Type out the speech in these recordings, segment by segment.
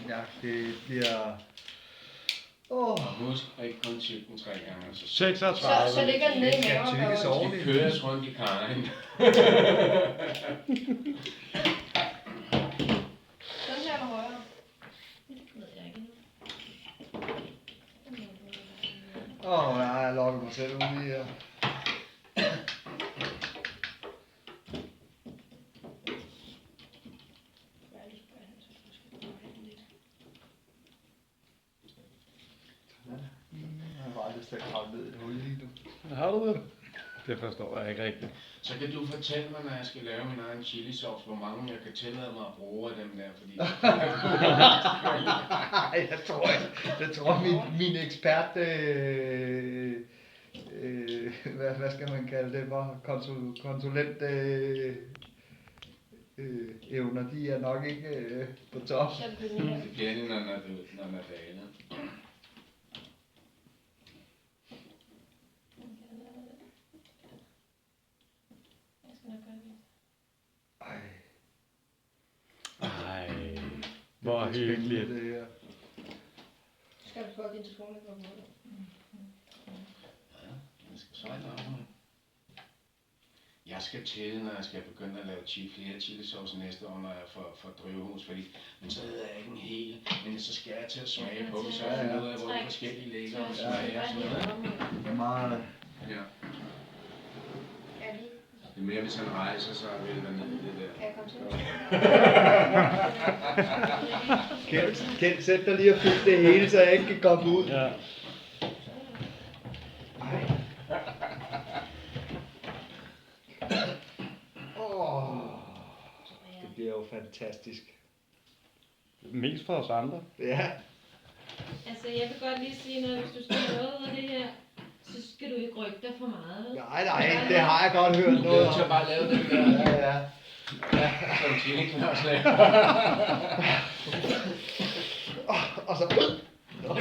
Men ja, det bliver... Og husk ikke kun tykke den 3 gange. 36. Så ligger den nede i skal maven. tykkes og- ordentligt. Det køres rundt i karren. Den her er højere. Det ved jeg ikke nu. Jeg har lukket mig selv ud i her. Jeg har bare lyst til at kravle ned i et hul lige nu. Har du det? Det forstår jeg ikke rigtigt. Så kan du fortælle mig, når jeg skal lave min egen chili sauce, hvor mange jeg kan tillade mig at bruge af dem der, fordi... Jeg tror min ekspert, hvad skal man kalde det, konsulent evner, de er nok ikke på top. Det bliver det, når den er dalet. Ej, hvor hyggeligt. Det her. Skal du få din telefon på måde? Ja, jeg skal sejle op. Jeg skal tælle, når jeg skal begynde at lave flere chilisauce næste år, når jeg får drivhus, fordi men så hedder jeg ikke en hel, men så skal jeg til at smage på dem, så jeg finder ud af, hvor de forskellige ligger og smager og sådan noget. Det er meget... Ja. Ja, lige. Det er mere, hvis han rejser, så vil det være nede i det der. Kan jeg komme til? Kent, sæt dig lige og fyld det hele, så jeg ikke kan komme ud. Ja. Det bliver jo fantastisk. Mest for os andre. Ja. Altså, jeg vil godt lige sige noget, hvis du skal noget af det her, så skal du ikke rykke dig for meget. Nej, det har jeg godt hørt Du noget er nødt til at bare lave det der. Ja. Som chili-knors laver. Og så... Nå,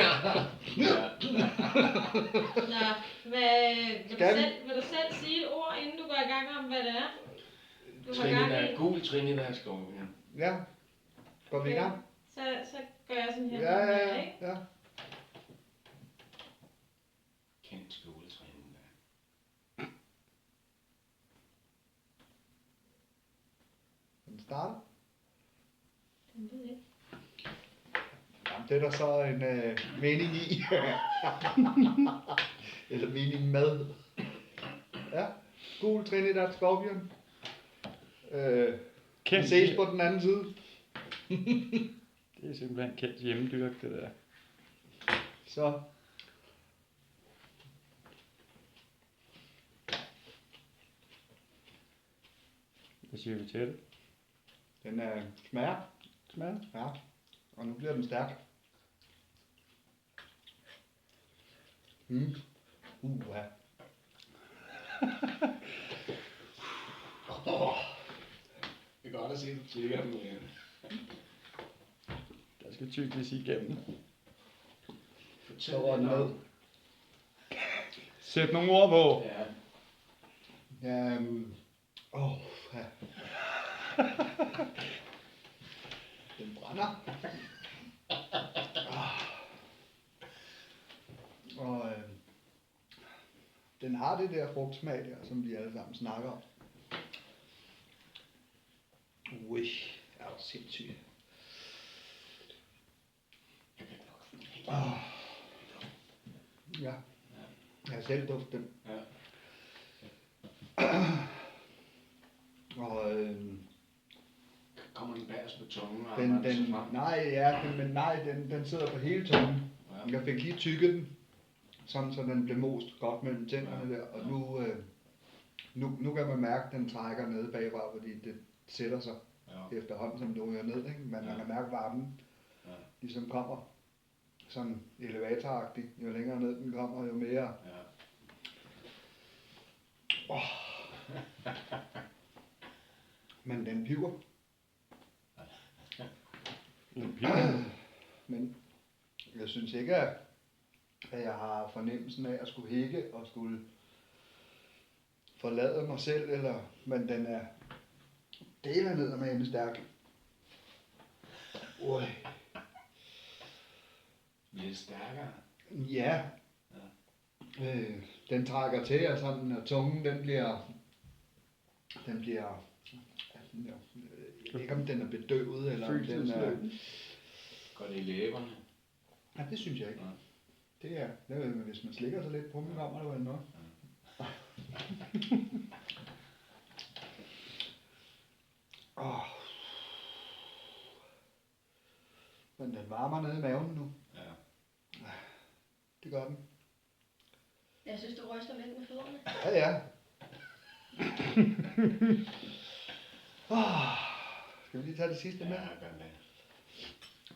vil du selv sige et ord, inden du går i gang om, hvad det er? Du har gang i. Gul Trinidad skorpion. Ja. Går vi i gang? Så gør jeg sådan her. Ja. Ikke? Kendt skoletræning der. Den starter. Den ved jeg ikke. Jamen, det er der så en mening i. Eller mening med. Ja. Gul Trinidad Scorpion. Vi ses på den anden side. Det er simpelthen kendt hjemmedyrk, det der. Så. Hvad siger vi til det? Den smager. Smager? Ja. Og nu bliver den stærk. Ja. Det er godt at se, at du tykker den igen. Der skal tykles igennem. Så var den ned. Sæt nogle ord på. Ja. Ja. Den brænder. Og den har det der frugtsmag der, som vi alle sammen snakker om. Ui, er du sindssygt. Ja, jeg har selv duftet den. Ja. Og Kommer den bagerst på tungen? og den, arbejder sig frem? den sidder på hele tungen. Ja. Jeg fik lige tykket den, sådan så den blev most godt mellem tænderne der. Og nu kan man mærke, at den trækker ned bagfra, fordi det sætter sig efterhånden, som det ryger ned. Ikke? Men man kan mærke varmen, ligesom kommer sådan elevatoragtigt. Jo længere ned den kommer, jo mere. Men den piver. Men jeg synes ikke, at jeg har fornemmelsen af at skulle hække og skulle forlade mig selv, men den er delen ned med en stærk. Ui. Lidt stærkere. Ja. Den trækker til, og sådan, og tungen, den bliver, jeg ved ikke om den er bedøvet, eller om den er, Går det i læberne? ja, det synes jeg ikke. Nej. Det er, hvis man slikker sig lidt på den, kommer det vel noget. Men den varmer nede i maven nu. Ja. Det gør den. Jeg synes, du ryster lidt med fødderne. Ja, ja. Skal vi lige tage det sidste med? Ja, gør det.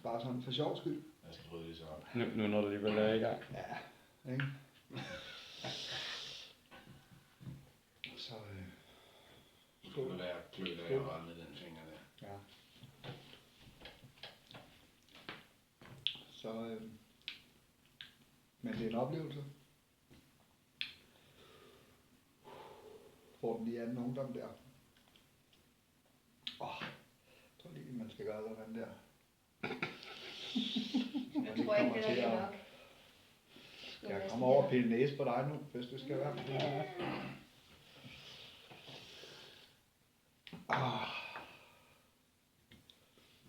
Bare sådan for sjov skyld. Jeg skal bryde det så op. Nu når du alligevel er i gang. Ja, ikke? Så, Du kunne være klødt af at røre med den finger der. ja. Så, men det er en oplevelse. Får den lige anden ungdom der. Jeg tror lige, man skal gøre sådan der. Jeg tror ikke, det er nok. Jeg kommer over og pille næse på dig nu, hvis det skal være.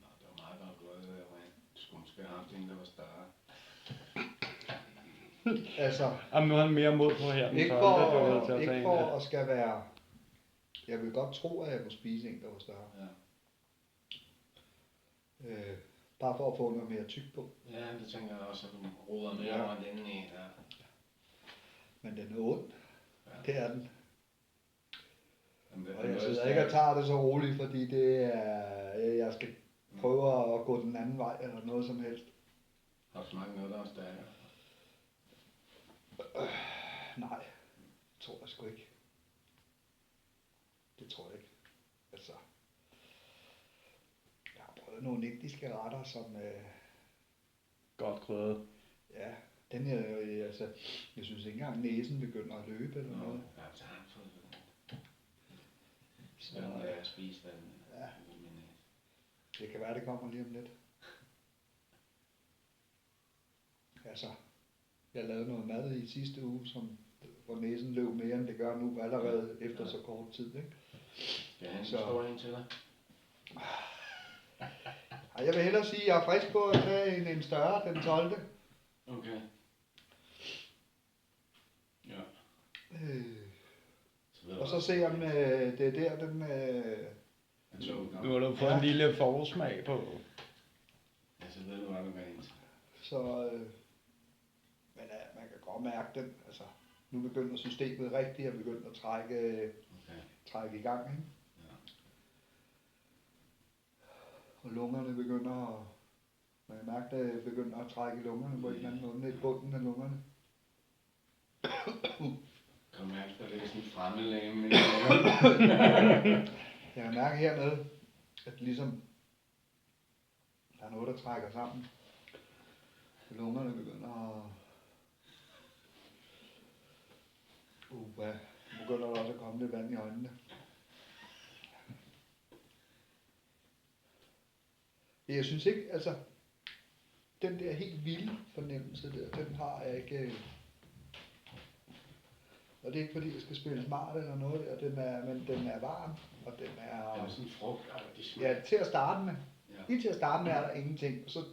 Nå, det var meget godt gået, det der, Ryan. Du skulle måske have haft en, der var større. Altså, Jamen, nu har han mere mod på her. Den ikke tolvte, du er nødt til for, at tage ikke en for af. at skal være... Jeg vil godt tro, at jeg kunne spise en, der var større. Ja. Bare for at få noget mere tyk på. Ja, det tænker jeg også, at du roder mere Ja. over end inden i. Ja. Men den er ond. Ja. Det er den. Jamen, det er Og jeg noget sidder stærkt. ikke og tager det så roligt, fordi det er... Jeg skal prøve at gå den anden vej, eller noget som helst. Har du smagt noget, der er stærkere? Nej, tror jeg sgu ikke. Det tror jeg ikke. Altså... Jeg har prøvet nogle indiske retter, som... Godt krydret. Ja, den her, altså, jeg synes ikke engang næsen begynder at løbe eller Nå, noget. ja, så har jeg fået det. Så, Sådan er jeg spist den. Ja. Men, det kan være, det kommer lige om lidt. Altså, jeg lavede noget mad i sidste uge, hvor næsen løb mere, end det gør nu, allerede efter så kort tid, ikke? Skal jeg have en Så- stor en til dig? Ej, jeg vil hellere sige, at jeg er frisk på at tage en større, den 12. Okay. Ja. Og så se om det er der, den... Nu har du fået en lille forsmag på. Ja, så ved du, hvad du kan ind. Så, men man kan godt mærke den. Altså, nu begynder systemet rigtigt at begynde at trække i gang, ikke? Ja. Og lungerne begynder at... Man kan mærke, at det begynder at trække i lungerne på en eller anden måde, ned i bunden af lungerne. Kan du mærke, at der er sådan en fremmelæge. Jeg kan mærke hernede, at ligesom der er noget, der trækker sammen. Lungerne begynder at... Nu begynder der også at komme lidt vand i øjnene. Jeg synes ikke, altså, den der helt vilde fornemmelse der, den har jeg ikke. Og det er ikke fordi, jeg skal spille smart eller noget der, men den er varm, og den Det er er... sådan en frugtagtig smag. Ja, til at starte med. Ja. Lige til at starte med er der ingenting, og så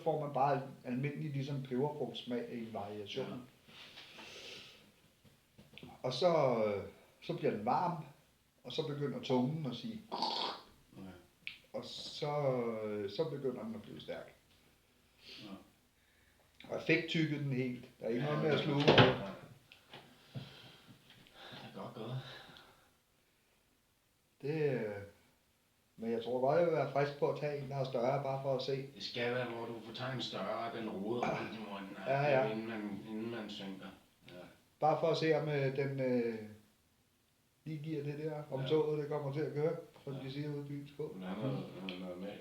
får man bare almindelig ligesom peberfrugtsmag i en variation. Ja. Og så bliver den varm, og så begynder tungen at sige, Okay. og så begynder den at blive stærk. Ja. Og jeg fik tykket den helt. Der er ikke noget med at sluge. Det er godt gået. Men jeg tror godt, jeg vil være frisk på at tage en, der er større, bare for at se. Det skal være, hvor du får taget en større, den roder rundt i munden, Ja. inden man synker. Ja. Bare for at se, om den lige giver det der, om Ja. toget det kommer til at køre, som de siger ude i byens skål. Der er noget med